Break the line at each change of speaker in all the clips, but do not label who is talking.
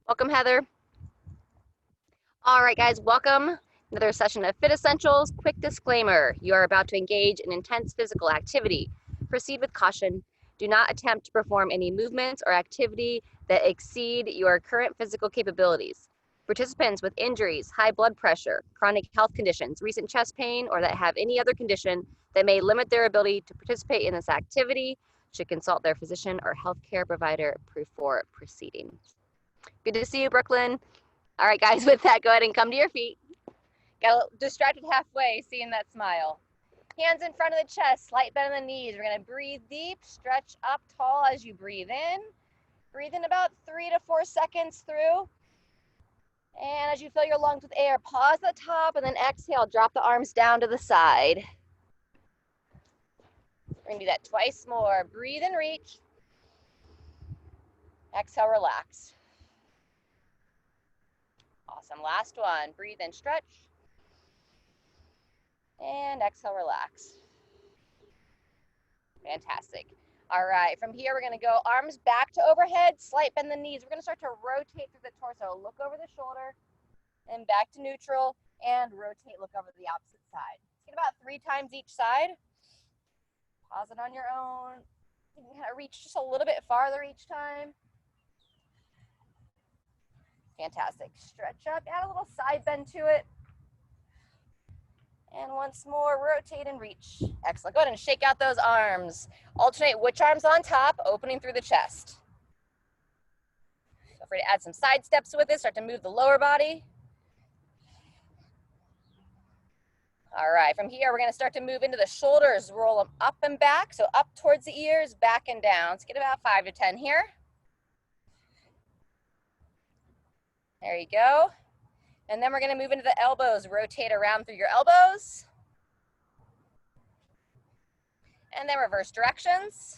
Welcome, Heather. All right, guys, welcome. Another session of Fit Essentials. Quick disclaimer, you are about to engage in intense physical activity. Proceed with caution. Do not attempt to perform any movements or activity that exceed your current physical capabilities. Participants with injuries, high blood pressure, chronic health conditions, recent chest pain, or that have any other condition that may limit their ability to participate in this activity should consult their physician or healthcare provider before proceeding. Good to see you, Brooklyn. All right, guys, with that, go ahead and come to your feet. Got distracted halfway seeing that smile. Hands in front of the chest, slight bend in the knees. We're going to breathe deep, stretch up tall as you breathe in. Breathe in about 3 to 4 seconds through. And as you fill your lungs with air, pause at the top and then exhale, drop the arms down to the side. We're going to do that twice more. Breathe and reach. Exhale, relax. Awesome. Last one. Breathe and stretch. And exhale, relax. Fantastic. All right, from here, we're gonna go arms back to overhead, slight bend the knees. We're gonna start to rotate through the torso. Look over the shoulder and back to neutral and rotate, look over the opposite side. Get about 3 times each side. Pause it on your own. You can kind of reach just a little bit farther each time. Fantastic. Stretch up, add a little side bend to it. And once more, rotate and reach. Excellent. Go ahead and shake out those arms. Alternate which arm's on top, opening through the chest. Feel free to add some side steps with it. Start to move the lower body. All right, from here, we're going to start to move into the shoulders. Roll them up and back. So up towards the ears, back and down. Let's get about 5 to 10 here. There you go. And then we're going to move into the elbows. Rotate around through your elbows. And then reverse directions.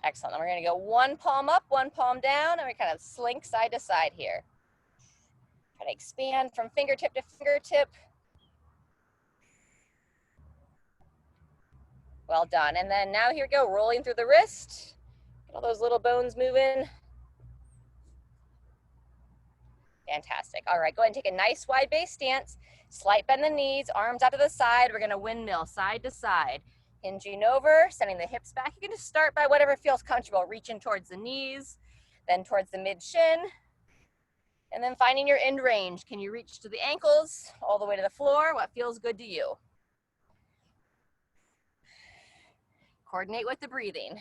Excellent. Then we're going to go one palm up, one palm down, and we kind of slink side to side here. Kind of expand from fingertip to fingertip. Well done. And then now here we go, rolling through the wrist. Get all those little bones moving. Fantastic. All right, go ahead and take a nice wide base stance. Slight bend the knees, arms out to the side. We're going to windmill side to side. Hinging over, sending the hips back. You can just start by whatever feels comfortable, reaching towards the knees, then towards the mid shin, and then finding your end range. Can you reach to the ankles, all the way to the floor? What feels good to you? Coordinate with the breathing.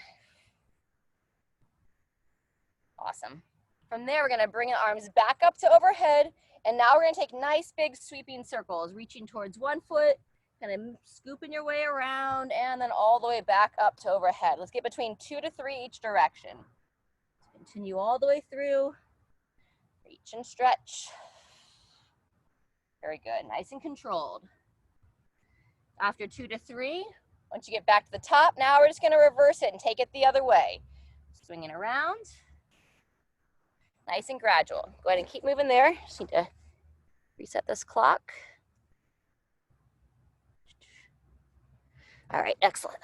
Awesome. From there, we're going to bring the arms back up to overhead, and now we're going to take nice big sweeping circles, reaching towards one foot, kind of scooping your way around, and then all the way back up to overhead. Let's get between 2 to 3 each direction. Continue all the way through. Reach and stretch. Very good. Nice and controlled. After 2 to 3, once you get back to the top, now we're just going to reverse it and take it the other way. Swinging around. Nice and gradual. Go ahead and keep moving there. Just need to reset this clock. All right, excellent.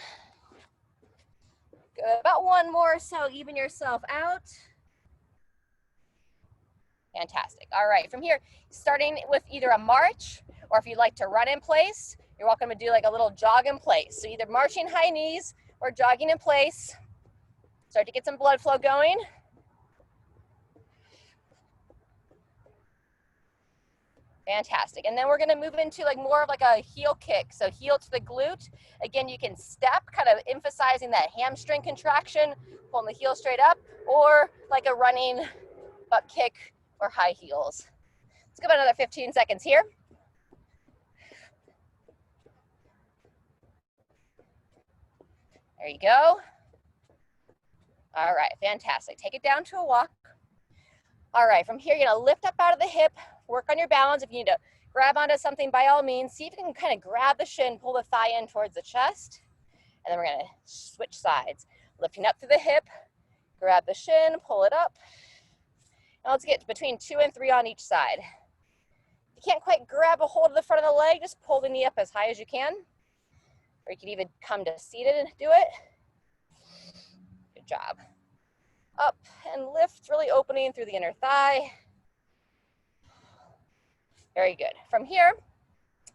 Good. About one more, so even yourself out. Fantastic. All right, from here, starting with either a march, or if you'd like to run in place, you're welcome to do like a little jog in place. So either marching high knees or jogging in place. Start to get some blood flow going. Fantastic. And then we're going to move into like more of like a heel kick. So heel to the glute. Again, you can step, kind of emphasizing that hamstring contraction, pulling the heel straight up, or like a running butt kick or high heels. Let's give it another 15 seconds here. There you go. All right, fantastic. Take it down to a walk. All right, from here, you're gonna lift up out of the hip, work on your balance. If you need to grab onto something, by all means, see if you can kind of grab the shin, pull the thigh in towards the chest. And then we're gonna switch sides. Lifting up through the hip, grab the shin, pull it up. Now let's get between 2 and 3 on each side. If you can't quite grab a hold of the front of the leg, just pull the knee up as high as you can. Or you can even come to seated and do it. Good job. Up and lift, really opening through the inner thigh. Very good. From here,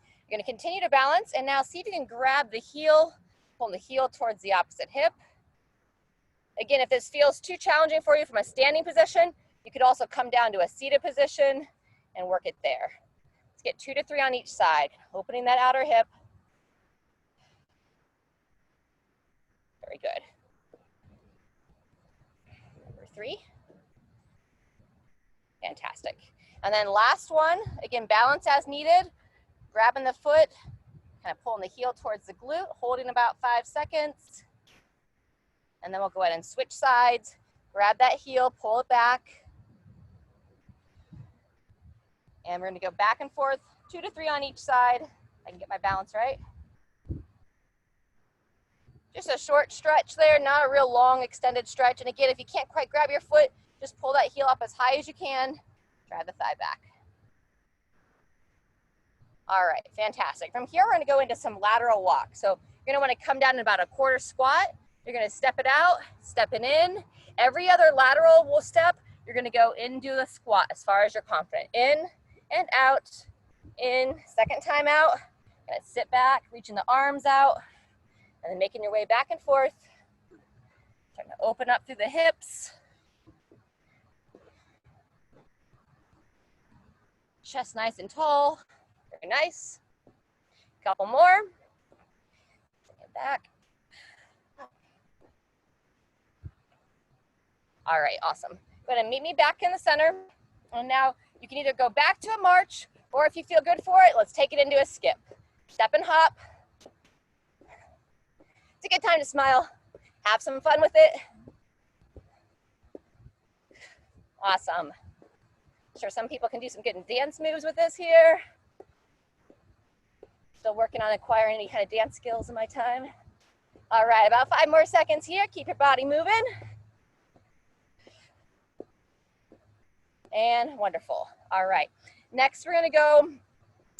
you're gonna continue to balance, and now see if you can grab the heel, pull the heel towards the opposite hip. Again, if this feels too challenging for you from a standing position, you could also come down to a seated position and work it there. Let's get 2 to 3 on each side, opening that outer hip. Very good. Number 3. Fantastic. And then last one, again, balance as needed, grabbing the foot, kind of pulling the heel towards the glute, holding about 5 seconds. And then we'll go ahead and switch sides, grab that heel, pull it back. And we're gonna go back and forth, 2 to 3 on each side. I can get my balance right. Just a short stretch there, not a real long extended stretch. And again, if you can't quite grab your foot, just pull that heel up as high as you can, drive the thigh back. All right, fantastic. From here, we're gonna go into some lateral walk. So you're gonna wanna come down in about a quarter squat. You're gonna step it out, stepping in. Every other lateral step, you're gonna go into the squat as far as you're confident. In and out, in, second time out. Gonna sit back, reaching the arms out, and then making your way back and forth. Trying to open up through the hips. Chest nice and tall, very nice. Couple more, bring it back. All right, awesome. Go ahead and meet me back in the center. And now you can either go back to a march, or if you feel good for it, let's take it into a skip. Step and hop. It's a good time to smile. Have some fun with it. Awesome. I'm sure some people can do some good dance moves with this here. Still working on acquiring any kind of dance skills in my time. All right, about 5 more seconds here. Keep your body moving. And wonderful. All right, next we're gonna go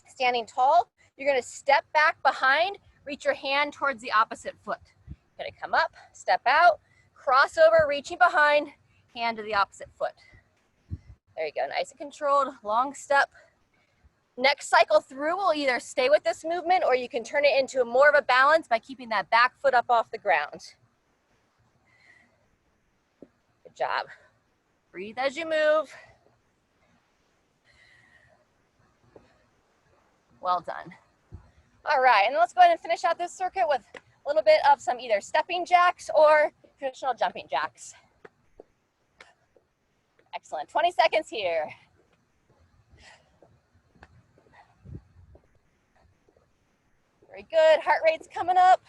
standing tall. You're gonna step back behind, reach your hand towards the opposite foot. You're gonna come up, step out, cross over, reaching behind, hand to the opposite foot. There you go, nice and controlled, long step. Next cycle through, we'll either stay with this movement or you can turn it into more of a balance by keeping that back foot up off the ground. Good job. Breathe as you move. Well done. All right, and let's go ahead and finish out this circuit with a little bit of some either stepping jacks or traditional jumping jacks. Excellent, 20 seconds here. Very good, heart rate's coming up.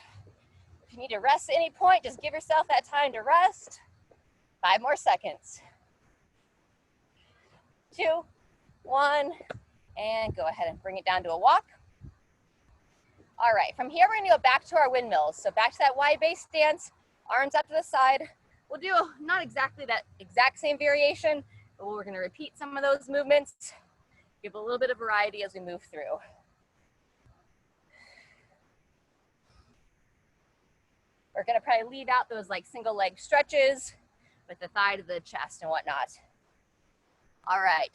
If you need to rest at any point, just give yourself that time to rest. 5 more seconds. 2, 1, and go ahead and bring it down to a walk. All right, from here we're gonna go back to our windmills. So back to that wide base stance, arms up to the side. We'll do not exactly that exact same variation, but we're gonna repeat some of those movements, give a little bit of variety as we move through. We're gonna probably leave out those like single leg stretches with the thigh to the chest and whatnot. All right,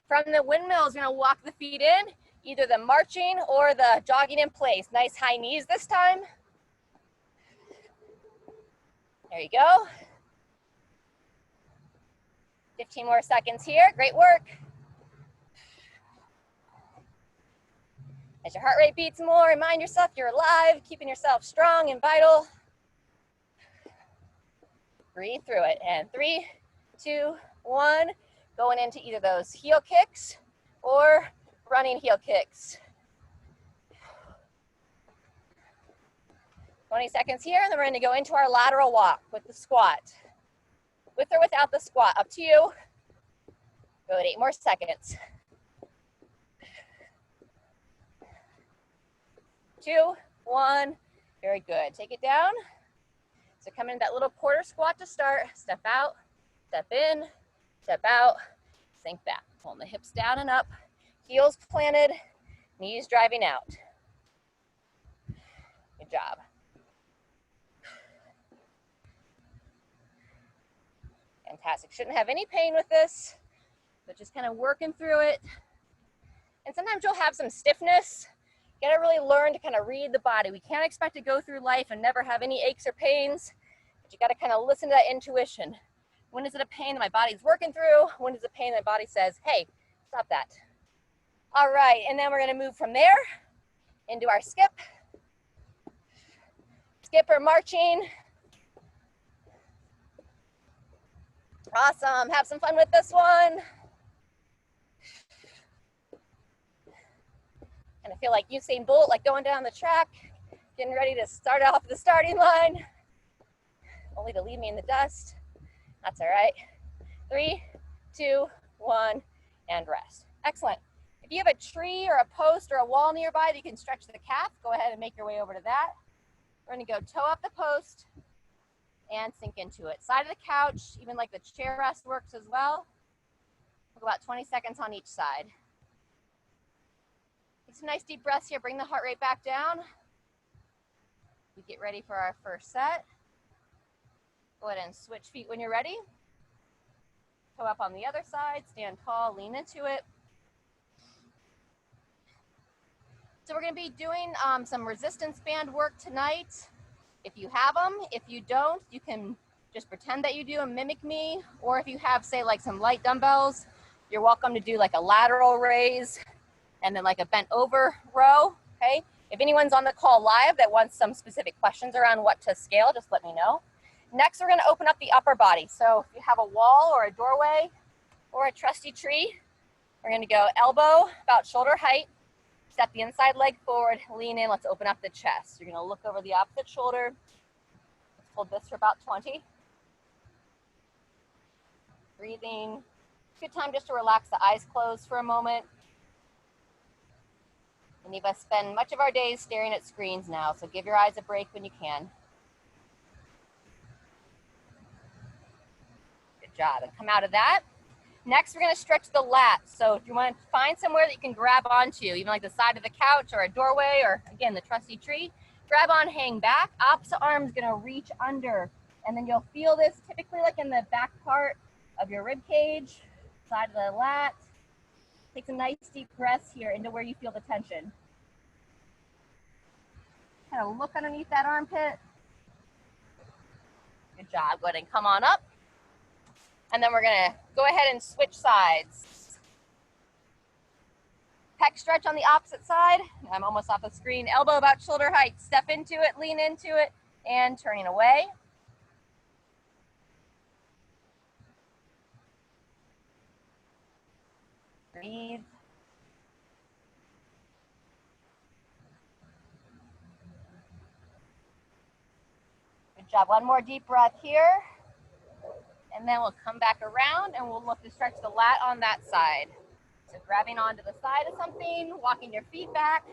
from the windmills, we're gonna walk the feet in, either the marching or the jogging in place. Nice high knees this time. There you go. 15 more seconds here, great work. As your heart rate beats more, remind yourself you're alive, keeping yourself strong and vital. Breathe through it, and 3, 2, 1. Going into either those heel kicks or running heel kicks. 20 seconds here, and then we're gonna go into our lateral walk with the squat. With or without the squat, up to you. Go at 8 more seconds. 2, 1, very good. Take it down. So come in that little quarter squat to start. Step out, step in, step out, sink back. Pulling the hips down and up, heels planted, knees driving out. Good job. Fantastic. Shouldn't have any pain with this, but just kind of working through it. And sometimes you'll have some stiffness. You gotta really learn to kind of read the body. We can't expect to go through life and never have any aches or pains, but you gotta kind of listen to that intuition. When is it a pain that my body's working through? When is it a pain that my body says, hey, stop that? All right, and then we're gonna move from there into our skip. Skip or marching. Awesome, have some fun with this one. And I feel like Usain Bolt, like going down the track, getting ready to start off the starting line, only to leave me in the dust. That's all right. 3, 2, 1, and rest. Excellent. If you have a tree or a post or a wall nearby that you can stretch the calf, go ahead and make your way over to that. We're gonna go toe up the post and sink into it. Side of the couch, even like the chair rest works as well. We'll go about 20 seconds on each side. Take some nice deep breaths here. Bring the heart rate back down. We get ready for our first set. Go ahead and switch feet when you're ready. Toe up on the other side, stand tall, lean into it. So we're gonna be doing some resistance band work tonight. If you have them, if you don't, you can just pretend that you do and mimic me. Or if you have, say, like some light dumbbells, you're welcome to do like a lateral raise and then like a bent over row, okay? If anyone's on the call live that wants some specific questions around what to scale, just let me know. Next, we're gonna open up the upper body. So if you have a wall or a doorway or a trusty tree, we're gonna go elbow about shoulder height, step the inside leg forward, lean in, let's open up the chest. You're gonna look over the opposite shoulder. Let's hold this for about 20. Breathing. Good time just to relax the eyes closed for a moment. Many of us spend much of our days staring at screens now, so give your eyes a break when you can. Good job, and come out of that. Next, we're gonna stretch the lats. So if you want to find somewhere that you can grab onto, even like the side of the couch or a doorway or again, the trusty tree, grab on, hang back. Opposite arm's gonna reach under. And then you'll feel this typically like in the back part of your rib cage, side of the lat. Take some nice deep breaths here into where you feel the tension. Kind of look underneath that armpit. Good job, go ahead and come on up. And then we're gonna go ahead and switch sides. Pec stretch on the opposite side. I'm almost off the screen. Elbow about shoulder height. Step into it, lean into it, and turning away. Breathe. Good job. One more deep breath here. And then we'll come back around and we'll look to stretch the lat on that side. So grabbing onto the side of something, walking your feet back,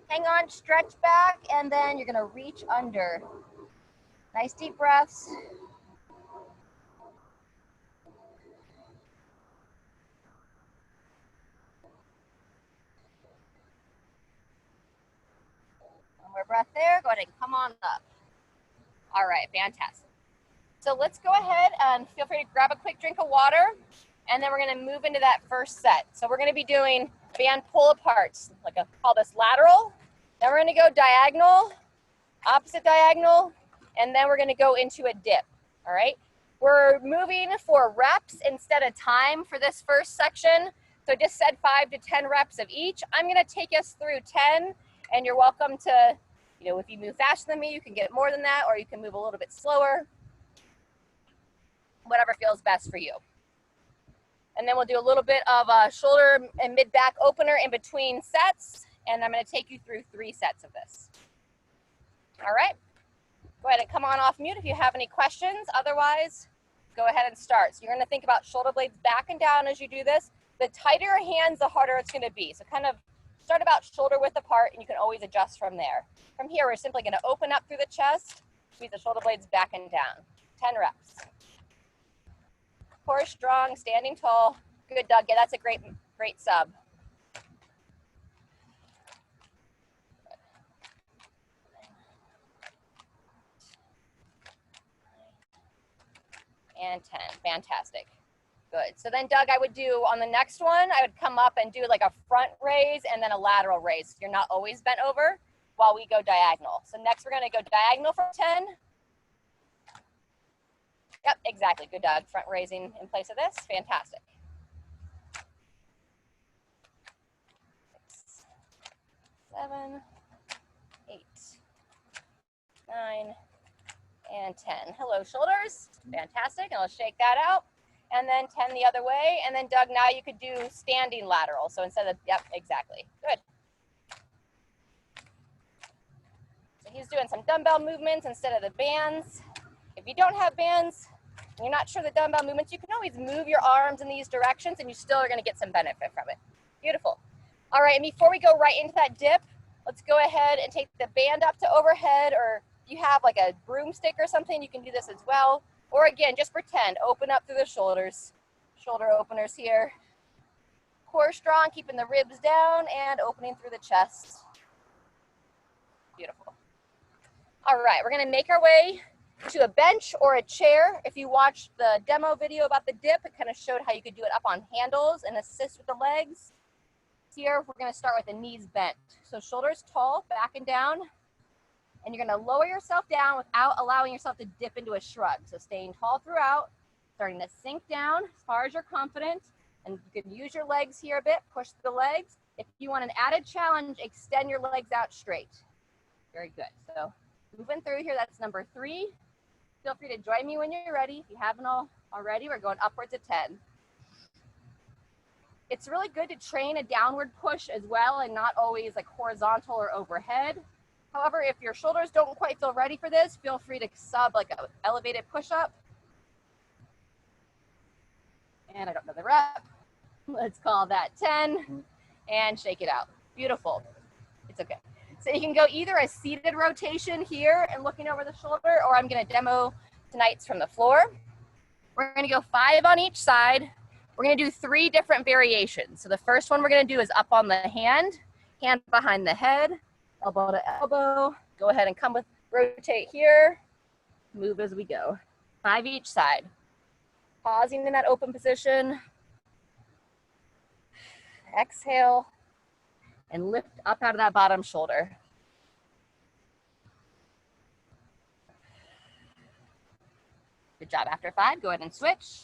hang on, stretch back, and then you're gonna reach under. Nice deep breaths. One more breath there, go ahead and come on up. All right, fantastic. So let's go ahead and feel free to grab a quick drink of water, and then we're gonna move into that first set. So we're gonna be doing band pull aparts, call this lateral. Then we're gonna go diagonal, opposite diagonal, and then we're gonna go into a dip, all right? We're moving for reps instead of time for this first section. So I just said 5 to 10 reps of each. I'm gonna take us through 10, and you're welcome to, if you move faster than me, you can get more than that, or you can move a little bit slower. Whatever feels best for you. And then we'll do a little bit of a shoulder and mid-back opener in between sets, and I'm gonna take you through 3 sets of this. All right, go ahead and come on off mute if you have any questions. Otherwise, go ahead and start. So you're gonna think about shoulder blades back and down as you do this. The tighter your hands, the harder it's gonna be. So kind of start about shoulder width apart, and you can always adjust from there. From here, we're simply gonna open up through the chest, squeeze the shoulder blades back and down. 10 reps. Core strong, standing tall. Good, Doug. Yeah, that's a great sub. And 10. Fantastic. Good. So then, Doug, I would do on the next one, I would come up and do like a front raise and then a lateral raise. You're not always bent over while we go diagonal. So next we're going to go diagonal for 10. Yep, exactly. Good, Doug. Front raising in place of this. Fantastic. 6, 7, 8, 9, and 10. Hello, shoulders. Fantastic. And I'll shake that out. And then 10 the other way. And then, Doug, now you could do standing lateral. So instead of, yep, exactly. Good. So he's doing some dumbbell movements instead of the bands. If you don't have bands, and you're not sure the dumbbell movements, you can always move your arms in these directions and you still are going to get some benefit from it. Beautiful. All right, and before we go right into that dip, let's go ahead and take the band up to overhead, or if you have like a broomstick or something, you can do this as well. Or again, just pretend, open up through the shoulders. Shoulder openers here. Core strong, keeping the ribs down and opening through the chest. Beautiful. All right, we're gonna make our way to a bench or a chair. If you watched the demo video about the dip, it kind of showed how you could do it up on handles and assist with the legs. Here, we're gonna start with the knees bent. So shoulders tall, back and down. And you're gonna lower yourself down without allowing yourself to dip into a shrug. So staying tall throughout, starting to sink down as far as you're confident. And you can use your legs here a bit, push the legs. If you want an added challenge, extend your legs out straight. Very good. So moving through here, that's number 3. Feel free to join me when you're ready. If you haven't already, we're going upwards of 10. It's really good to train a downward push as well and not always like horizontal or overhead. However, if your shoulders don't quite feel ready for this, feel free to sub like an elevated push-up. And I don't know the rep. Let's call that 10 and shake it out. Beautiful. It's okay. So you can go either a seated rotation here and looking over the shoulder, or I'm going to demo tonight's from the floor. We're going to go 5 on each side. We're going to do 3 different variations. So the first one we're going to do is up on the hand behind the head, elbow to elbow. Go ahead and come with, rotate here, move as we go. 5 each side. Pausing in that open position. Exhale and lift up out of that bottom shoulder. Good job. After 5, go ahead and switch.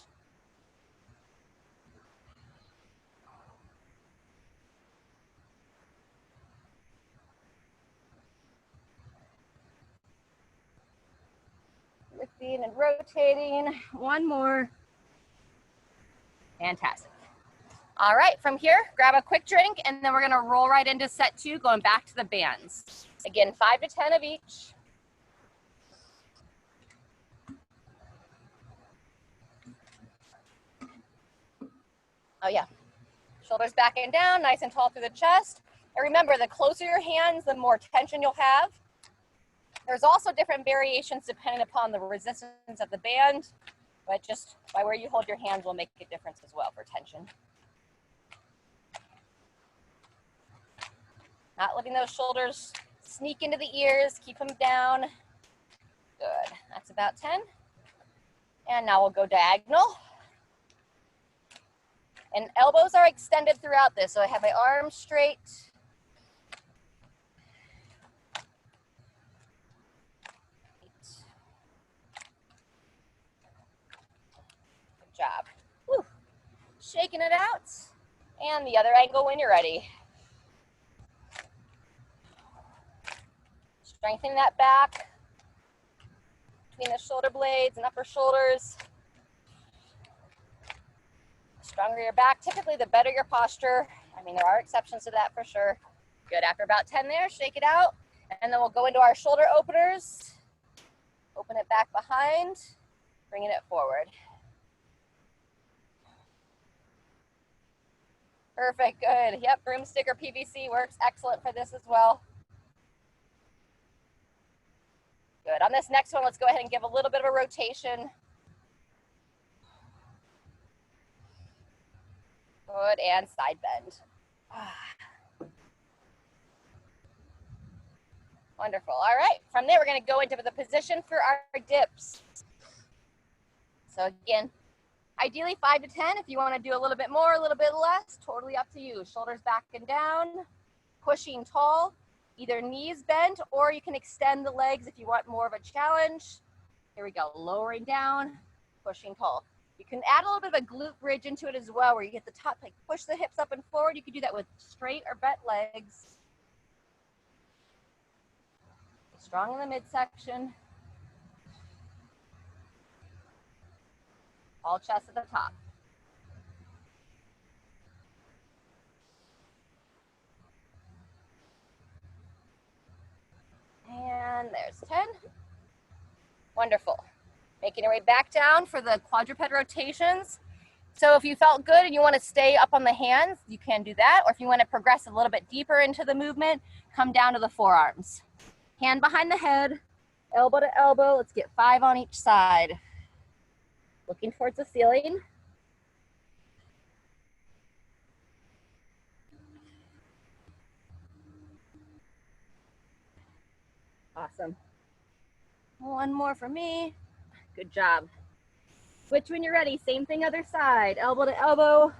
Lifting and rotating. 1 more. Fantastic. All right, from here, grab a quick drink, and then we're gonna roll right into set 2, going back to the bands. Again, 5 to 10 of each. Oh yeah, shoulders back and down, nice and tall through the chest. And remember, the closer your hands, the more tension you'll have. There's also different variations depending upon the resistance of the band, but just by where you hold your hands will make a difference as well for tension. Not letting those shoulders sneak into the ears, keep them down. Good, that's about 10. And now we'll go diagonal. And elbows are extended throughout this, so I have my arms straight. Good job. Woo. Shaking it out. And the other angle when you're ready. Strengthening that back between the shoulder blades and upper shoulders. The stronger your back, typically the better your posture. I mean, there are exceptions to that for sure. Good, after about 10 there, shake it out. And then we'll go into our shoulder openers. Open it back behind, bringing it forward. Perfect, good. Yep, broomstick or PVC works excellent for this as well. Good, on this next one, let's go ahead and give a little bit of a rotation. Good, and side bend. Wonderful, all right. From there, we're gonna go into the position for our dips. So again, Ideally 5 to 10. If you want to do a little bit more, a little bit less, totally up to you. Shoulders back and down, pushing tall, either knees bent, or you can extend the legs if you want more of a challenge. Here we go, lowering down, pushing tall. You can add a little bit of a glute bridge into it as well, where you get the top, like push the hips up and forward. You can do that with straight or bent legs. Strong in the midsection. All chest at the top. And there's 10. Wonderful. Making your way back down for the quadruped rotations. So if you felt good and you want to stay up on the hands, you can do that. Or if you want to progress a little bit deeper into the movement, come down to the forearms. Hand behind the head, elbow to elbow. Let's get 5 on each side. Looking towards the ceiling. Awesome. One more for me. Good job. Switch when you're ready. Same thing other side. Elbow to elbow.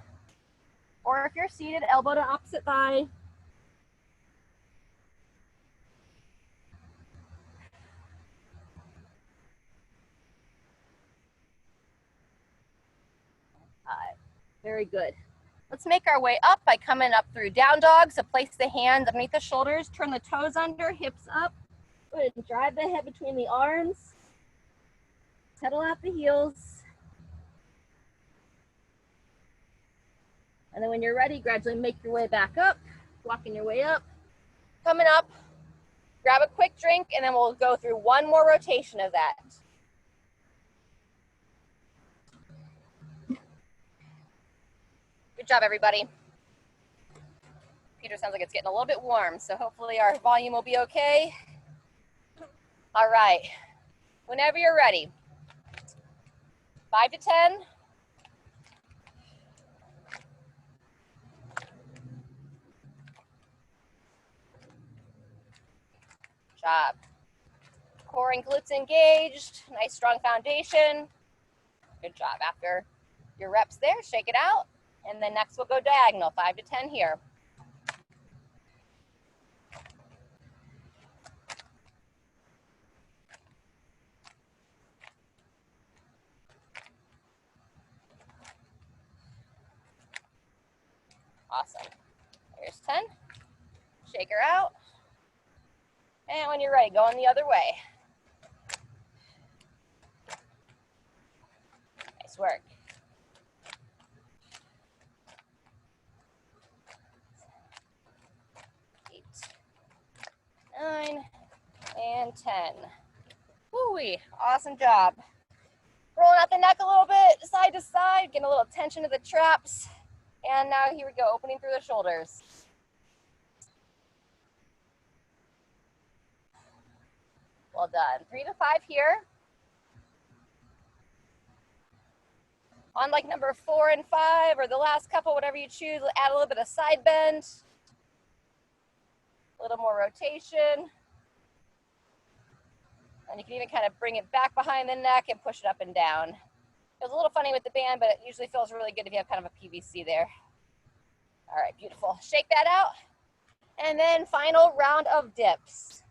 Or if you're seated, elbow to opposite thigh. Very good. Let's make our way up by coming up through down dog. So place the hands underneath the shoulders, turn the toes under, hips up. Go ahead and drive the head between the arms. Pedal out the heels. And then when you're ready, gradually make your way back up, walking your way up. Coming up, grab a quick drink, and then we'll go through one more rotation of that. Good job, everybody. Computer sounds like it's getting a little bit warm, so hopefully our volume will be okay. All right, whenever you're ready. 5 to 10. Job. Core and glutes engaged. Nice strong foundation. Good job. After your reps there, shake it out. And then next we'll go diagonal, 5 to 10 here. Awesome. Here's 10. Shake her out. And when you're ready, going the other way. Nice work. 8, 9, and 10. Woo-wee, awesome job. Rolling out the neck a little bit, side to side, getting a little tension to the traps. And now here we go, opening through the shoulders. Well done. 3 to 5 here. On like number 4 and 5, or the last couple, whatever you choose, add a little bit of side bend. A little more rotation. And you can even kind of bring it back behind the neck and push it up and down. It was a little funny with the band, but it usually feels really good if you have kind of a PVC there. All right, beautiful. Shake that out. And then final round of dips.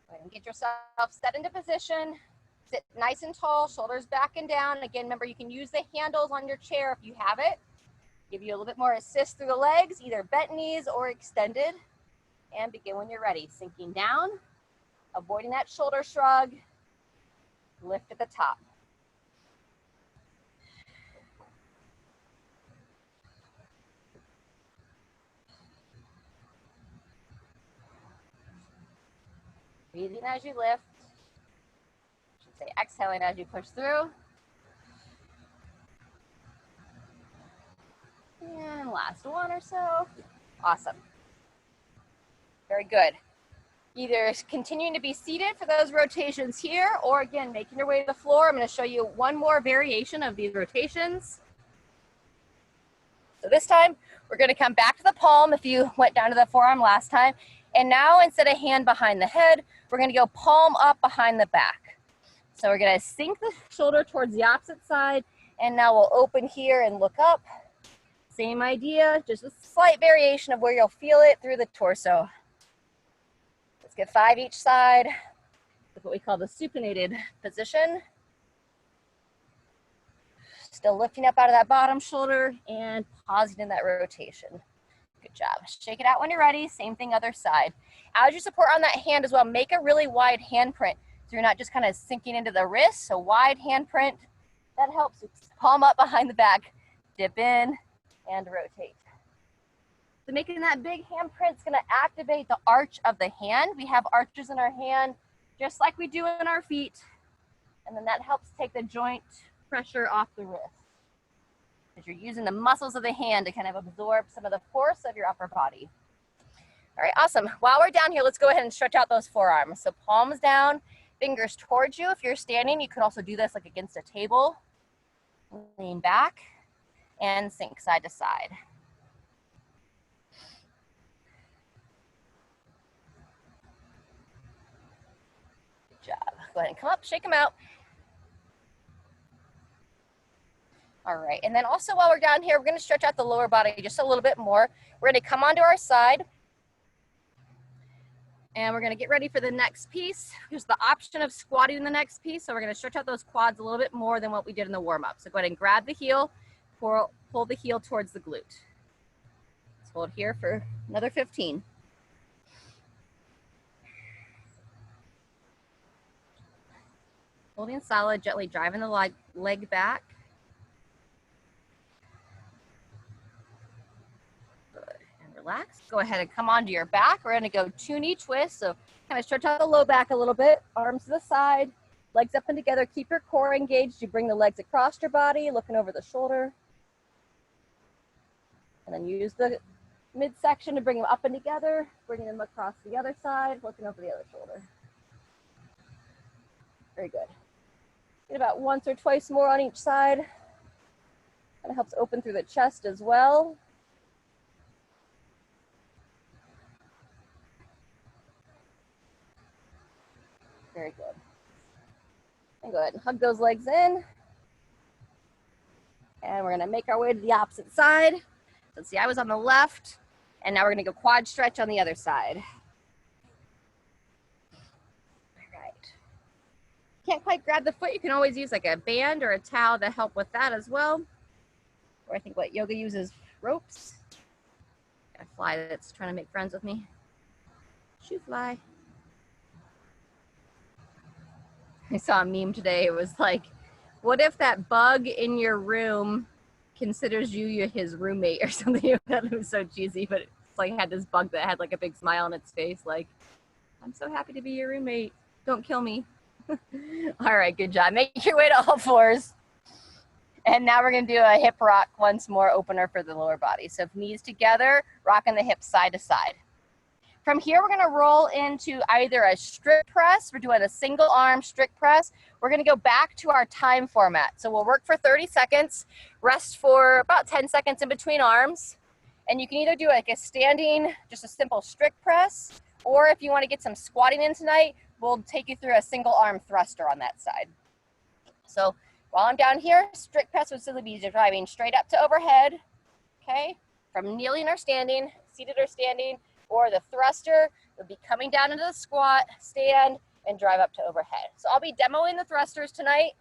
Go ahead and get yourself set into position. Sit nice and tall, shoulders back and down. Again, remember you can use the handles on your chair if you have it. Give you a little bit more assist through the legs, either bent knees or extended. And begin when you're ready. Sinking down, avoiding that shoulder shrug. Lift at the top. Breathing as you lift. I should say exhaling as you push through. And last one or so. Awesome. Very good. Either continuing to be seated for those rotations here, or again, making your way to the floor. I'm going to show you one more variation of these rotations. So this time, we're going to come back to the palm if you went down to the forearm last time. And now, instead of hand behind the head, we're going to go palm up behind the back. So we're gonna sink the shoulder towards the opposite side, and now we'll open here and look up. Same idea, just a slight variation of where you'll feel it through the torso. Let's get 5 each side. That's what we call the supinated position. Still lifting up out of that bottom shoulder and pausing in that rotation. Good job. Shake it out when you're ready. Same thing, other side. As you support on that hand as well, make a really wide handprint so you're not just kind of sinking into the wrist. So wide handprint, that helps. Palm up behind the back, dip in and rotate. So making that big handprint is going to activate the arch of the hand. We have arches in our hand just like we do in our feet. And then that helps take the joint pressure off the wrist. Because you're using the muscles of the hand to kind of absorb some of the force of your upper body. All right, awesome. While we're down here, let's go ahead and stretch out those forearms. So palms down, fingers towards you. If you're standing, you could also do this like against a table. Lean back and sink side to side. Good job. Go ahead and come up, shake them out. All right, and then also while we're down here, we're gonna stretch out the lower body just a little bit more. We're gonna come onto our side, and we're gonna get ready for the next piece. Here's the option of squatting in the next piece, so we're gonna stretch out those quads a little bit more than what we did in the warm-up. So go ahead and grab the heel, pull the heel towards the glute. Let's hold here for another 15. Holding solid, gently driving the leg back. Relax. Go ahead and come onto your back. We're going to go 2 knee twists. So kind of stretch out the low back a little bit. Arms to the side, legs up and together. Keep your core engaged. You bring the legs across your body, looking over the shoulder. And then use the midsection to bring them up and together, bringing them across the other side, looking over the other shoulder. Very good. Get about once or twice more on each side. Kind of helps open through the chest as well. Very good. And go ahead and hug those legs in. And we're gonna make our way to the opposite side. Let's see, I was on the left, and now we're gonna go quad stretch on the other side. All right. Can't quite grab the foot, you can always use like a band or a towel to help with that as well. Or I think what yoga uses, ropes. Got a fly that's trying to make friends with me. Shoo fly. I saw a meme today. It was like, what if that bug in your room considers you his roommate or something? That was so cheesy, but it's like had this bug that had like a big smile on its face. Like, I'm so happy to be your roommate. Don't kill me. All right, good job. Make your way to all fours. And now we're going to do a hip rock once more, opener for the lower body. So knees together, rocking the hips side to side. From here, we're going to roll into either a strict press. We're doing a single arm strict press. We're going to go back to our time format. So we'll work for 30 seconds, rest for about 10 seconds in between arms. And you can either do like a standing, just a simple strict press, or if you want to get some squatting in tonight, we'll take you through a single arm thruster on that side. So while I'm down here, strict press would simply be driving straight up to overhead, okay? From kneeling or standing, seated or standing, or the thruster would be coming down into the squat, stand, and drive up to overhead. So I'll be demoing the thrusters tonight.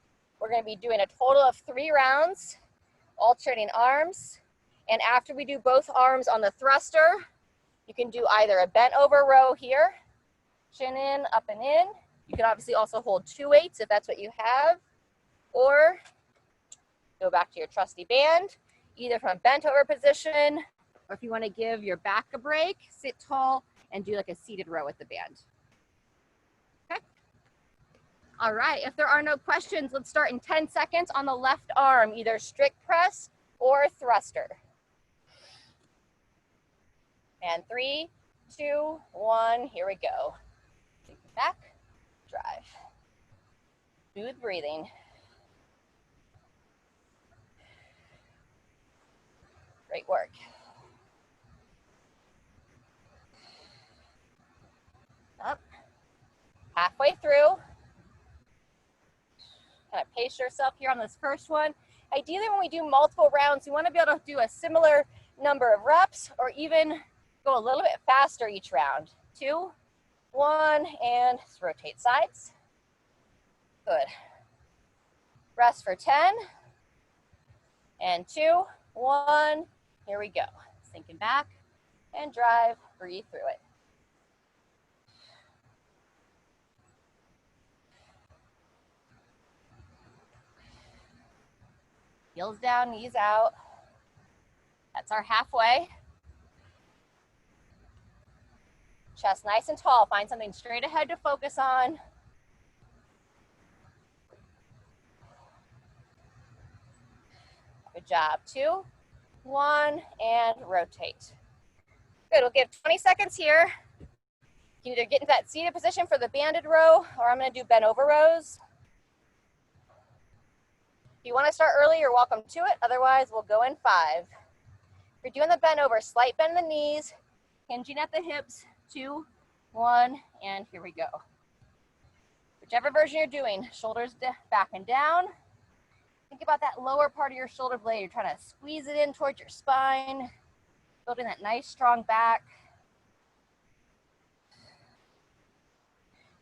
We're going to be doing a total of 3 rounds, alternating arms. And after we do both arms on the thruster, you can do either a bent over row here, chin in, up and in. You can obviously also hold 2 weights if that's what you have, or go back to your trusty band, either from bent over position, or if you want to give your back a break, sit tall and do like a seated row with the band. Okay. All right, if there are no questions, let's start in 10 seconds on the left arm, either strict press or thruster. And 3, 2, 1, here we go. Take it back, drive. Smooth breathing. Great work. Up, halfway through. Kind of pace yourself here on this first one. Ideally, when we do multiple rounds, you want to be able to do a similar number of reps or even go a little bit faster each round. 2, 1, and rotate sides. Good. Rest for 10. And 2, 1. Here we go. Sinking back and drive. Breathe through it. Heels down, knees out. That's our halfway. Chest nice and tall. Find something straight ahead to focus on. Good job. 2, 1, and rotate. Good. We'll give 20 seconds here. You can either get into that seated position for the banded row, or I'm going to do bent over rows. If you want to start early, you're welcome to it. Otherwise, we'll go in 5. If you're doing the bent over, slight bend in the knees, hinging at the hips. 2, 1, and here we go. Whichever version you're doing, shoulders back and down. Think about that lower part of your shoulder blade. You're trying to squeeze it in towards your spine, building that nice strong back.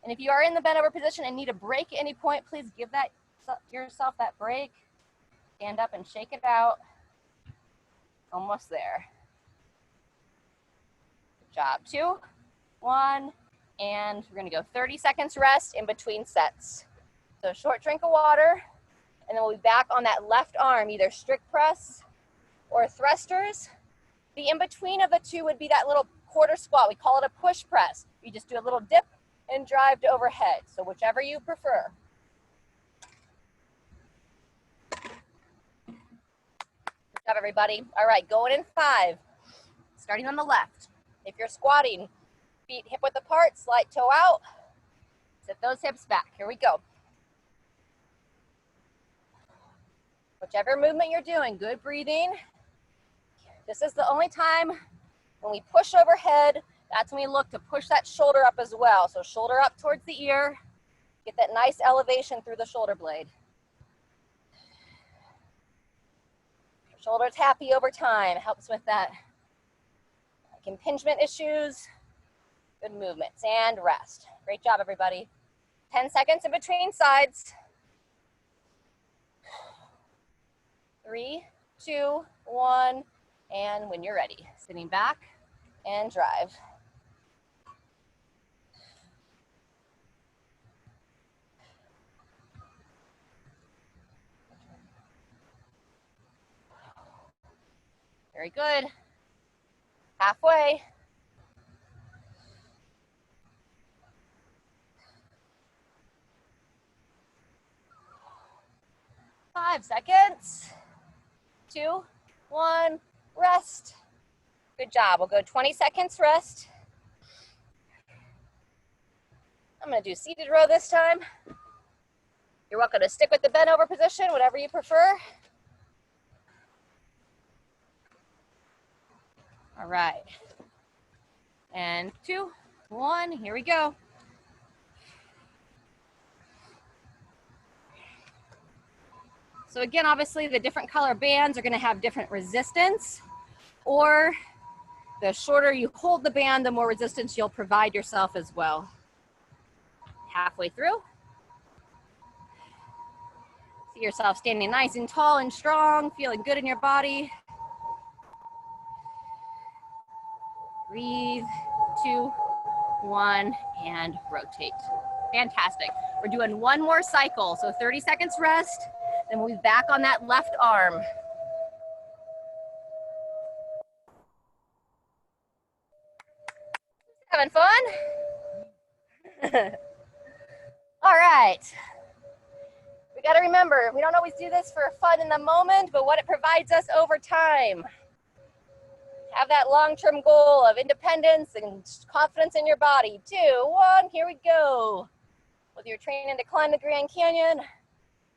And if you are in the bent over position and need a break at any point, please give yourself that break. Stand up and shake it out. Almost there. Good job. 2, 1, and we're gonna go 30 seconds rest in between sets. So short drink of water, and then we'll be back on that left arm, either strict press or thrusters. The in-between of the two would be that little quarter squat. We call it a push press. You just do a little dip and drive to overhead. So whichever you prefer. Good job, everybody. All right, going in 5, starting on the left. If you're squatting, feet hip width apart, slide toe out. Sit those hips back. Here we go. Whichever movement you're doing, good breathing. This is the only time when we push overhead, that's when we look to push that shoulder up as well. So shoulder up towards the ear, get that nice elevation through the shoulder blade. Shoulders happy over time, helps with that like impingement issues. Good movements and rest. Great job, everybody. 10 seconds in between sides. 3, 2, 1, and when you're ready, sitting back and drive. Very good. Halfway. 5 seconds. 2, 1, rest. Good job. We'll go 20 seconds rest. I'm going to do seated row this time. You're welcome to stick with the bent over position, whatever you prefer. All right. And 2, 1, here we go. So again, obviously the different color bands are going to have different resistance, or the shorter you hold the band, the more resistance you'll provide yourself as well. Halfway through. See yourself standing nice and tall and strong, feeling good in your body. Breathe, 2, 1, and rotate. Fantastic. We're doing one more cycle, so 30 seconds rest, then we'll be back on that left arm. Having fun? All right. We got to remember, we don't always do this for fun in the moment, but what it provides us over time. Have that long-term goal of independence and confidence in your body. 2, 1, here we go. Whether you're training to climb the Grand Canyon,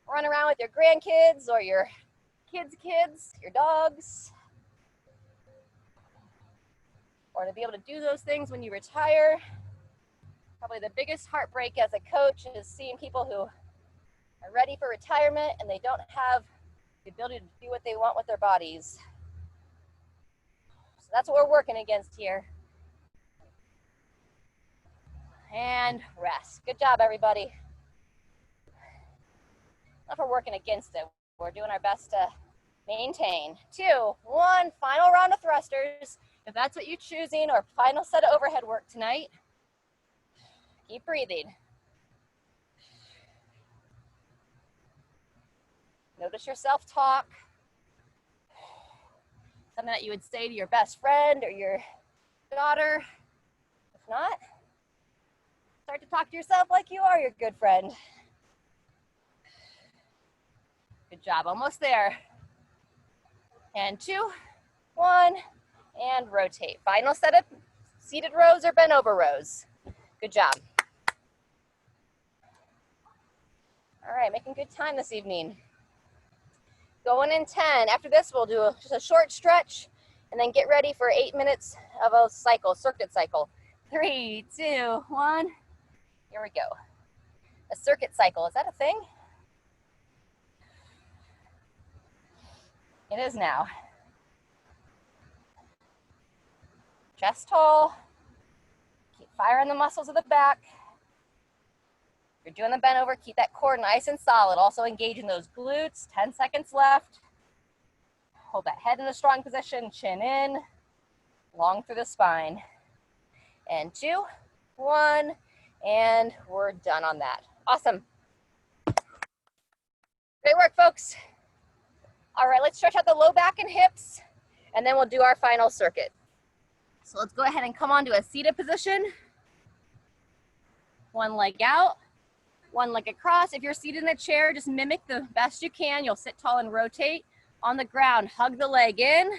run around with your grandkids or your kids' kids, your dogs, or to be able to do those things when you retire. Probably the biggest heartbreak as a coach is seeing people who are ready for retirement and they don't have the ability to do what they want with their bodies. So that's what we're working against here. And rest. Good job, everybody. Not for working against it. We're doing our best to maintain. 2, 1, final round of thrusters. If that's what you're choosing, or final set of overhead work tonight, keep breathing. Notice your self-talk. Something that you would say to your best friend or your daughter. If not, start to talk to yourself like you are your good friend. Good job, almost there. And 2, 1, and rotate. Final set of seated rows or bent over rows. Good job. All right, making good time this evening. Going in 10. After this, we'll do just a short stretch and then get ready for 8 minutes of a cycle, circuit cycle. 3, 2, 1. Here we go. A circuit cycle, is that a thing? It is now. Chest tall. Keep firing the muscles of the back. If you're doing the bent over, keep that core nice and solid. Also engage in those glutes. 10 seconds left. Hold that head in a strong position, chin in, long through the spine. And 2, 1, and we're done on that. Awesome. Great work, folks. All right, let's stretch out the low back and hips, and then we'll do our final circuit. So let's go ahead and come onto a seated position. One leg out, one leg across. If you're seated in a chair, just mimic the best you can. You'll sit tall and rotate. On the ground, hug the leg in.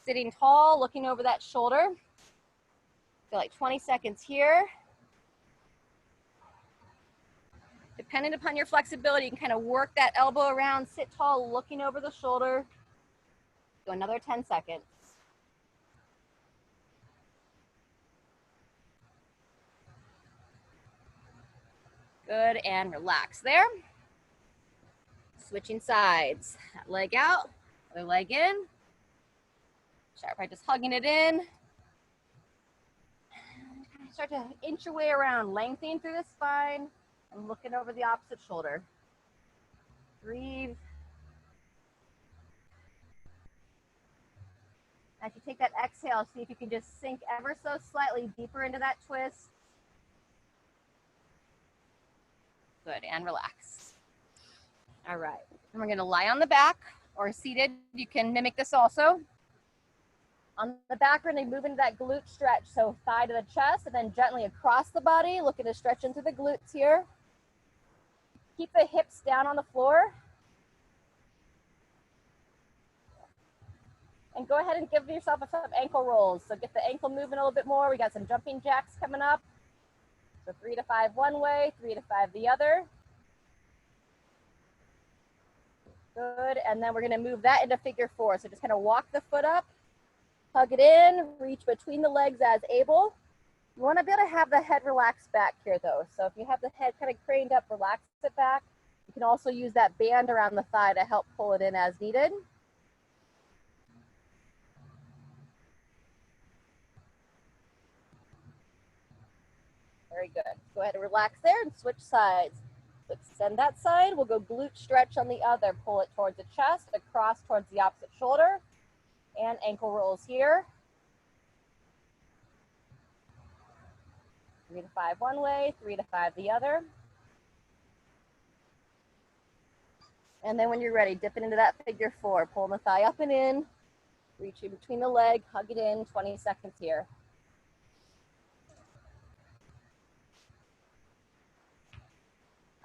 Sitting tall, looking over that shoulder. Feel like 20 seconds here. Depending upon your flexibility, you can kind of work that elbow around, sit tall, looking over the shoulder. Do another 10 seconds. Good, and relax there. Switching sides. That leg out, other leg in. Start by just hugging it in. Start to inch your way around, lengthening through the spine and looking over the opposite shoulder. Breathe. As you take that exhale, see if you can just sink ever so slightly deeper into that twist. Good, and relax. All right, and we're gonna lie on the back or seated. You can mimic this also. On the back, we're gonna move into that glute stretch. So thigh to the chest and then gently across the body, looking to stretch into the glutes here. Keep the hips down on the floor. And go ahead and give yourself some ankle rolls. So get the ankle moving a little bit more. We got some jumping jacks coming up. So 3 to 5 one way, 3 to 5 the other. Good, and then we're gonna move that into figure 4. So just kind of walk the foot up, hug it in, reach between the legs as able. You wanna be able to have the head relaxed back here though. So if you have the head kind of craned up, relax it back. You can also use that band around the thigh to help pull it in as needed. Very good. Go ahead and relax there and switch sides. Extend that side. We'll go glute stretch on the other. Pull it towards the chest, across towards the opposite shoulder, and ankle rolls here. 3 to 5 one way, 3 to 5 the other. And then when you're ready, dip it into that figure 4. Pull the thigh up and in. Reach in between the leg, hug it in, 20 seconds here.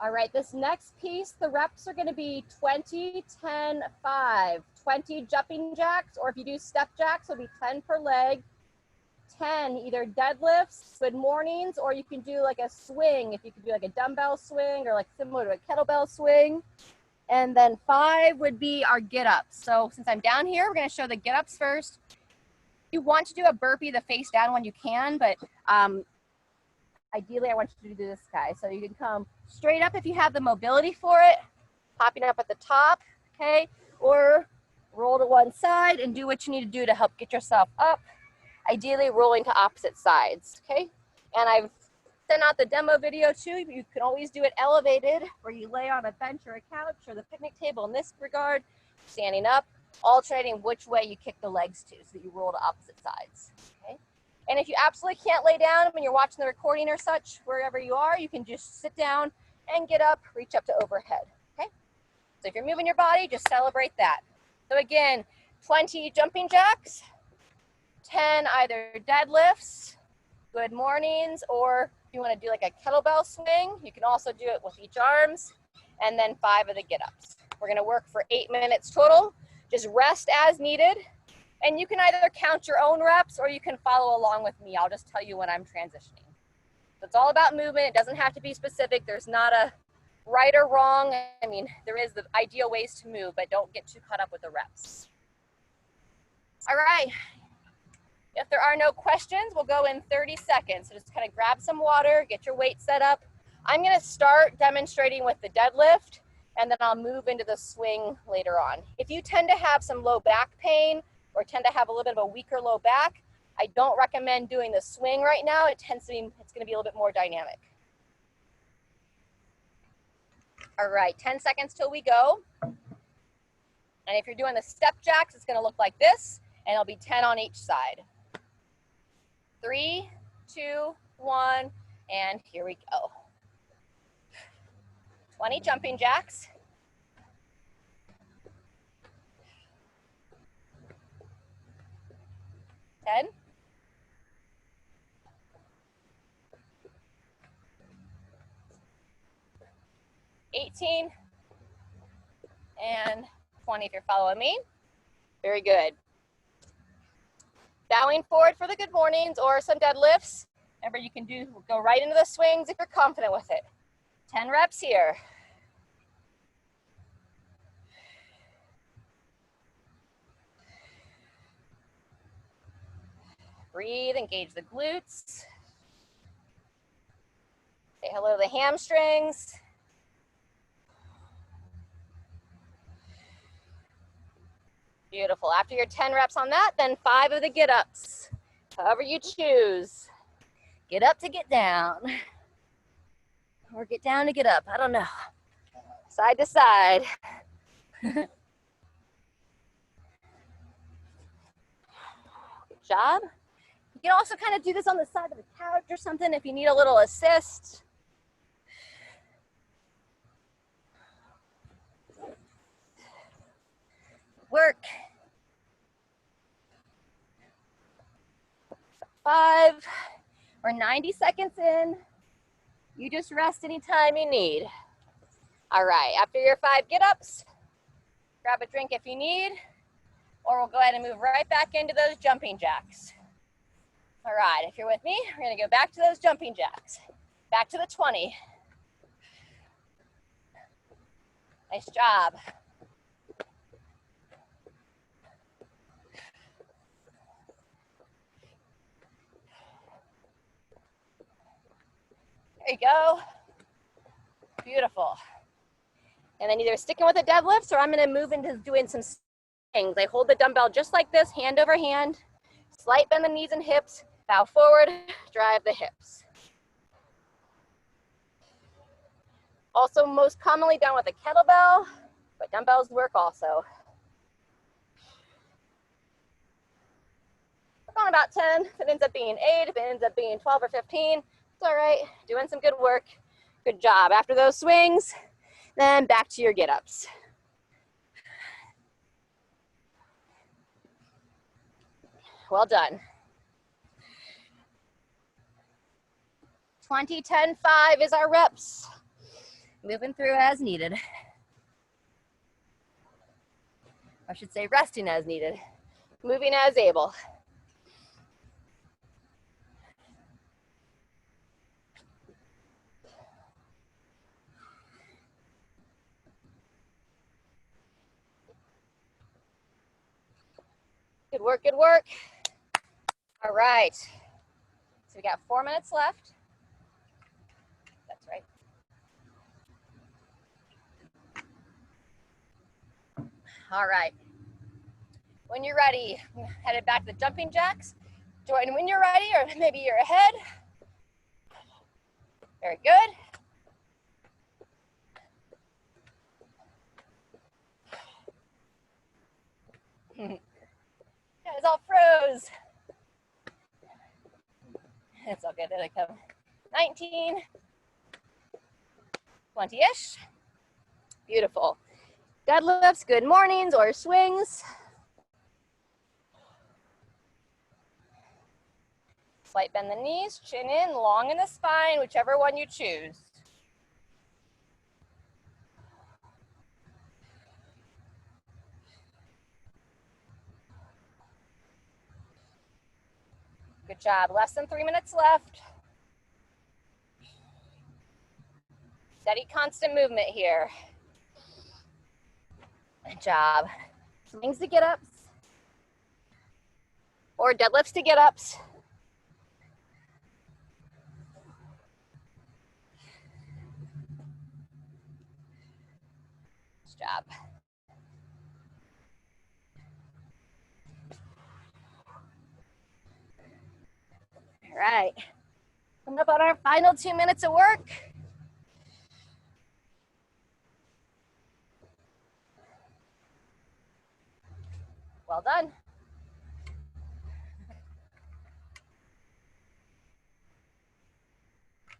All right, this next piece, the reps are gonna be 20, 10, 5. 20 jumping jacks, or if you do step jacks, it'll be 10 per leg. 10 either deadlifts, good mornings, or you can do like a swing, if you could do like a dumbbell swing or like similar to a kettlebell swing. And then 5 would be our get-ups. So since I'm down here, we're gonna show the get-ups first. If you want to do a burpee, the face down one, you can, but Ideally, I want you to do this guy. So you can come straight up if you have the mobility for it, popping up at the top, okay? Or roll to one side and do what you need to do to help get yourself up. Ideally, rolling to opposite sides, okay? And I've sent out the demo video too. You can always do it elevated, where you lay on a bench or a couch or the picnic table in this regard, standing up, alternating which way you kick the legs to so that you roll to opposite sides, okay? And if you absolutely can't lay down when you're watching the recording or such, wherever you are, you can just sit down and get up, reach up to overhead, okay? So if you're moving your body, just celebrate that. So again, 20 jumping jacks, 10 either deadlifts, good mornings, or if you want to do like a kettlebell swing, you can also do it with each arms, and then 5 of the get-ups. We're going to work for 8 minutes total. Just rest as needed, and you can either count your own reps or you can follow along with me. I'll just tell you when I'm transitioning. So it's all about movement. It doesn't have to be specific. There's not a right or wrong. I mean, there is the ideal ways to move, but don't get too caught up with the reps. All right. If there are no questions, we'll go in 30 seconds. So just kind of grab some water, get your weight set up. I'm going to start demonstrating with the deadlift, and then I'll move into the swing later on. If you tend to have some low back pain or tend to have a little bit of a weaker low back, I don't recommend doing the swing right now. It's going to be a little bit more dynamic. All right, 10 seconds till we go. And if you're doing the step jacks, it's going to look like this, and it'll be 10 on each side. 3, 2, 1, and here we go. 20 jumping jacks. 10. 18. And 20 if you're following me. Very good. Bowing forward for the good mornings or some deadlifts. Remember, you can go right into the swings if you're confident with it. 10 reps here. Breathe, engage the glutes. Say hello to the hamstrings. Beautiful. After your 10 reps on that, then 5 of the get-ups. However you choose. Get up to get down. Or get down to get up. I don't know. Side to side. Good job. You can also kind of do this on the side of the couch or something if you need a little assist. Work. 5. We're 90 seconds in. You just rest anytime you need. All right, after your 5 get-ups, grab a drink if you need, or we'll go ahead and move right back into those jumping jacks. All right, if you're with me, we're gonna go back to those jumping jacks. Back to the 20. Nice job. There you go. Beautiful. And then either sticking with the deadlifts or I'm gonna move into doing some swings. I hold the dumbbell just like this, hand over hand, slight bend the knees and hips, bow forward, drive the hips. Also most commonly done with a kettlebell, but dumbbells work also. We're going about 10. If it ends up being 8, if it ends up being 12 or 15, it's all right. Doing some good work. Good job. After those swings, then back to your get-ups. Well done. 20, 10, 5 is our reps. Moving through as needed. I should say resting as needed. Moving as able. Good work, good work. All right, so we got 4 minutes left. All right. When you're ready, headed back to the jumping jacks. Join when you're ready, or maybe you're ahead. Very good. Guys all froze. It's all good, there they come. 19, 20-ish. Beautiful. Deadlifts, good mornings or swings. Slight bend the knees, chin in, long in the spine, whichever one you choose. Good job, less than 3 minutes left. Steady, constant movement here. Good job. Swings to get-ups or deadlifts to get-ups. Good job. All right, coming up on our final 2 minutes of work. Well done.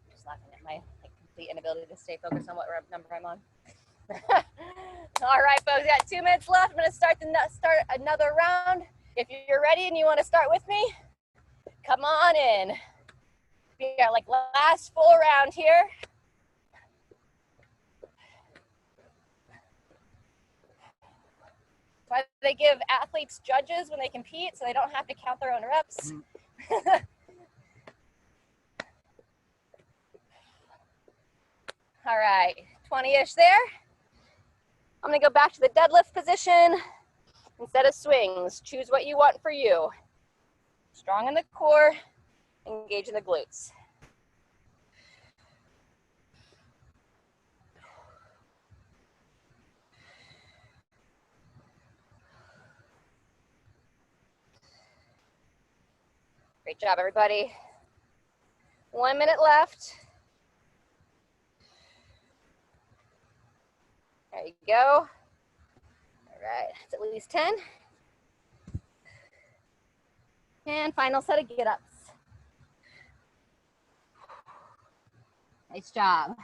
Just laughing at my complete inability to stay focused on what number I'm on. All right, folks, we got 2 minutes left. I'm gonna start another round. If you're ready and you wanna start with me, come on in. We got like last full round here. Why they give athletes judges when they compete so they don't have to count their own reps. All right, 20-ish there. I'm gonna go back to the deadlift position instead of swings. Choose what you want for you. Strong in the core, engage in the glutes. Great job, everybody. 1 minute left. There you go. All right, it's at least 10. And final set of get-ups. Nice job.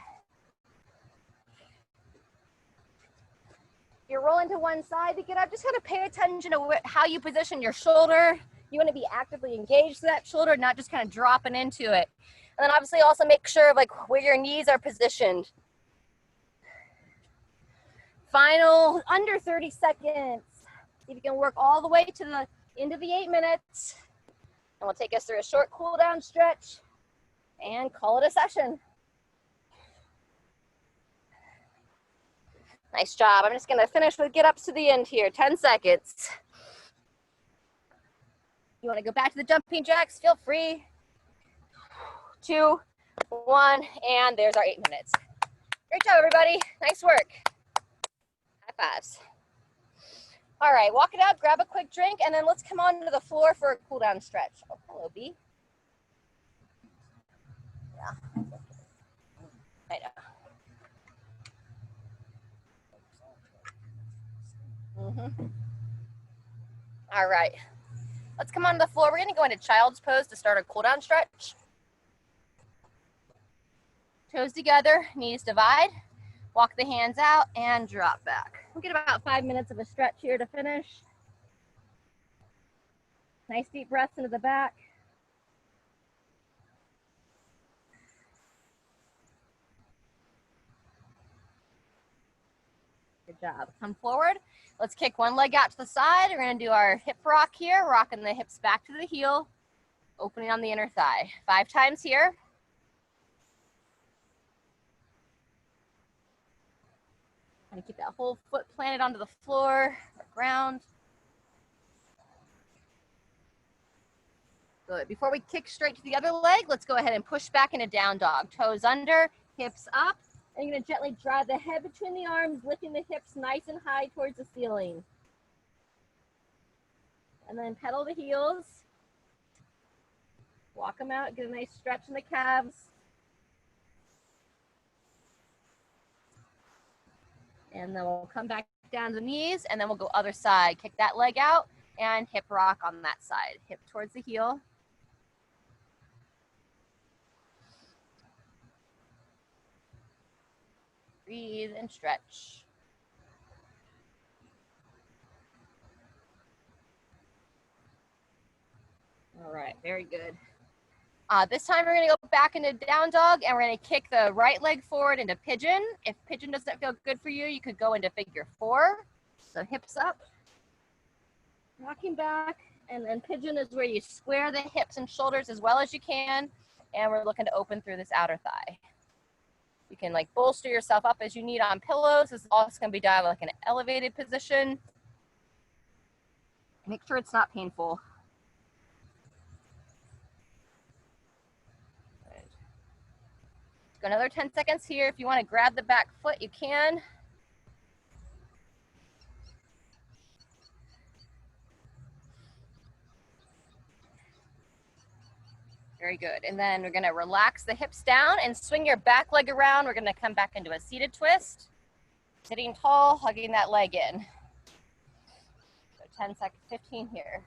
You're rolling to one side to get up. Just gotta pay attention to how you position your shoulder. You wanna be actively engaged to that shoulder, not just kind of dropping into it. And then obviously also make sure of like where your knees are positioned. Final under 30 seconds. See if you can work all the way to the end of the 8 minutes. And we'll take us through a short cool down stretch and call it a session. Nice job. I'm just gonna finish with get-ups to the end here, 10 seconds. You wanna go back to the jumping jacks, feel free. 2, 1, and there's our 8 minutes. Great job, everybody. Nice work. High fives. All right, walk it up, grab a quick drink, and then let's come onto the floor for a cool down stretch. Oh, hello, B. Yeah, I know. All right, let's come onto the floor. We're gonna go into child's pose to start a cool down stretch. Toes together, knees divide. Walk the hands out and drop back. We'll get about 5 minutes of a stretch here to finish. Nice deep breaths into the back. Good job. Come forward. Let's kick one leg out to the side. We're gonna do our hip rock here, rocking the hips back to the heel, opening on the inner thigh. 5 times here. And keep that whole foot planted onto the floor, or ground. Good. Before we kick straight to the other leg, let's go ahead and push back into down dog. Toes under, hips up. And you're gonna gently drive the head between the arms, lifting the hips nice and high towards the ceiling. And then pedal the heels. Walk them out, get a nice stretch in the calves. And then we'll come back down to the knees, and then we'll go other side. Kick that leg out and hip rock on that side. Hip towards the heel. Breathe and stretch. All right, very good. This time we're gonna go back into down dog, and we're gonna kick the right leg forward into pigeon. If pigeon doesn't feel good for you, you could go into figure 4. So hips up, rocking back, and then pigeon is where you square the hips and shoulders as well as you can, and we're looking to open through this outer thigh. You can like bolster yourself up as you need on pillows. This is also gonna be done like an elevated position. Make sure it's not painful. Go another 10 seconds here. If you want to grab the back foot, you can. Very good. And then we're going to relax the hips down and swing your back leg around. We're going to come back into a seated twist. Sitting tall, hugging that leg in. So 10 seconds, 15 here.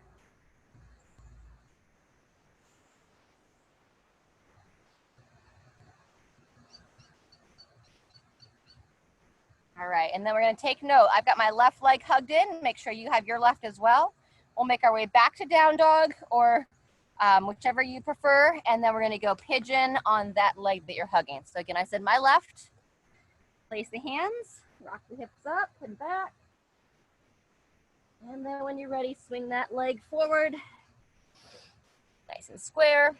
All right, and then we're going to take note. I've got my left leg hugged in. Make sure you have your left as well. We'll make our way back to down dog, or whichever you prefer, and then we're going to go pigeon on that leg that you're hugging. So again, I said my left. Place the hands, rock the hips up and back. And then when you're ready, swing that leg forward. Nice and square.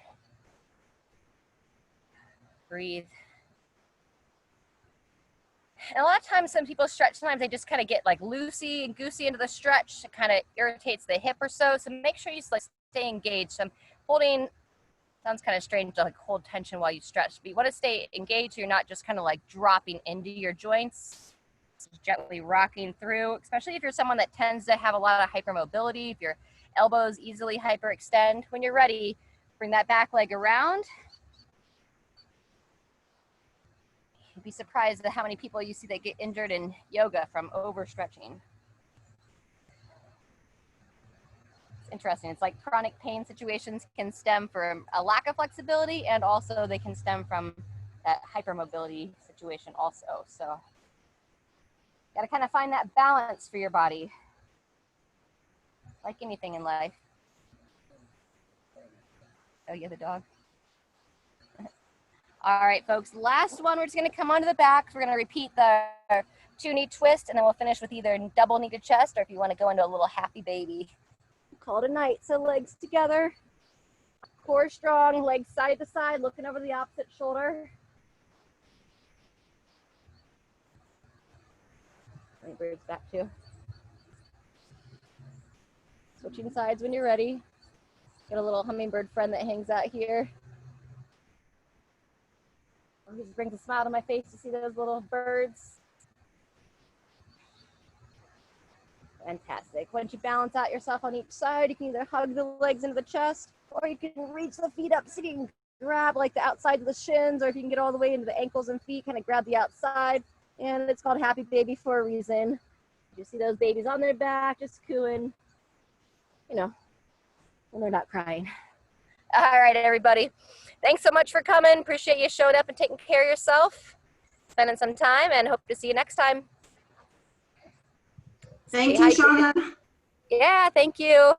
Breathe. And a lot of times some people stretch, sometimes they just kind of get like loosey and goosey into the stretch. It kind of irritates the hip or so. So make sure you like stay engaged. So I'm holding, sounds kind of strange to like hold tension while you stretch, but you want to stay engaged so you're not just kind of like dropping into your joints. Just gently rocking through, especially if you're someone that tends to have a lot of hypermobility, if your elbows easily hyperextend. When you're ready, bring that back leg around. You'd be surprised at how many people you see that get injured in yoga from overstretching. It's interesting. It's like chronic pain situations can stem from a lack of flexibility, and also they can stem from that hypermobility situation also. So got to kind of find that balance for your body, like anything in life. Oh, you have a dog? All right, folks, last one, we're just gonna come onto the back. We're gonna repeat the 2-knee twist, and then we'll finish with either double knee to chest, or if you wanna go into a little happy baby. Call it a night. So legs together, core strong, legs side to side, looking over the opposite shoulder. Hummingbirds back too. Switching sides when you're ready. Got a little hummingbird friend that hangs out here. It just brings a smile to my face to see those little birds. Fantastic. Once you balance out yourself on each side, you can either hug the legs into the chest, or you can reach the feet up so you can grab like the outside of the shins, or if you can get all the way into the ankles and feet, kind of grab the outside. And it's called happy baby for a reason. You see those babies on their back, just cooing, you know, when they're not crying. All right, everybody. Thanks so much for coming. Appreciate you showing up and taking care of yourself, spending some time, and hope to see you next time.
Thank you, Shauna.
Yeah, thank you.